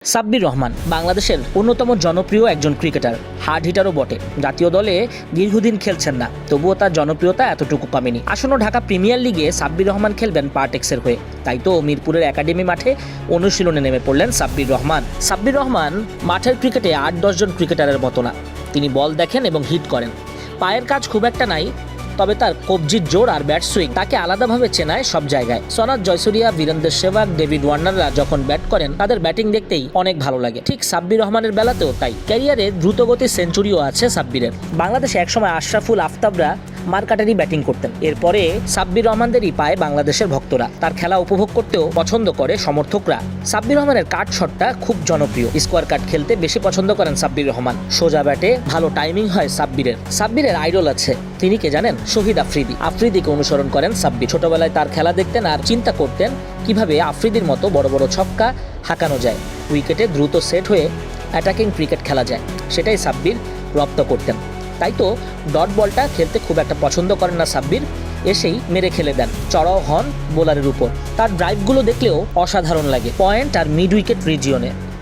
সাব্বির রহমান বাংলাদেশের অন্যতম জনপ্রিয় একজন ক্রিকেটার, হার্ড হিটারও বটে। জাতীয় দলে দীর্ঘদিন খেলছেন না, তবুও তার জনপ্রিয়তা এতটুকু কমেনি। আসন্ন ঢাকা প্রিমিয়ার লিগে সাব্বির রহমান খেলবেন পারটেক্সের হয়ে, তাই তো মিরপুরের একাডেমি মাঠে অনুশীলনে নেমে পড়লেন সাব্বির রহমান। সাব্বির রহমান মাঠের ক্রিকেটে 8-10 জন ক্রিকেটারের মতো না, তিনি বল দেখেন এবং হিট করেন। পায়ের কাজ খুব একটা নাই, তবে তার কবজির জোর আর ব্যাট সুইং তাকে আলাদাভাবে চেনায় সব জায়গায়। সনাথ জয়সুরিয়া, বীরেন্দ্র সেহবাগ, ডেভিড ওয়ার্নাররা যখন ব্যাট করেন তাদের ব্যাটিং দেখতেই অনেক ভালো লাগে। ঠিক সাব্বির রহমানের বেলাতেও তাই। ক্যারিয়ারে দ্রুতগতির সেঞ্চুরিও আছে সাব্বিরের। বাংলাদেশে একসময় আশরাফুল আফতাবরা মারকাটারি ব্যাটিং করতেন, এরপরে সাব্বির রহমানদেরই পায় বাংলাদেশের ভক্তরা। তার খেলা উপভোগ করতেও পছন্দ করে সমর্থকরা। সাব্বির রহমানের কাট শটটা খুব জনপ্রিয়। স্কোয়ার কাট খেলতে বেশি পছন্দ করেন সাব্বির রহমান। সোজা ব্যাটে ভালো টাইমিং হয় সাব্বিরের আইডল আছে, তিনি কে জানেন? শহীদ আফ্রিদিকে অনুসরণ করেন সাব্বির। ছোটবেলায় তার খেলা দেখতেন আর চিন্তা করতেন কিভাবে আফ্রিদির মতো বড় বড় ছক্কা হাঁকানো যায়, উইকেটে দ্রুত সেট হয়ে অ্যাটাকিং ক্রিকেট খেলা যায়। সেটাই সাব্বির রপ্ত করতেন। তাই তো ডট বলটা খেলতে খুব একটা পছন্দ করেন না সাব্বির, এসেই মেরে খেলে দেন, চড়াও হন বোলারের উপর। তার ড্রাইভগুলো দেখলেও অসাধারণ লাগে, পয়েন্ট আর মিড উইকেট রিজিয়নে।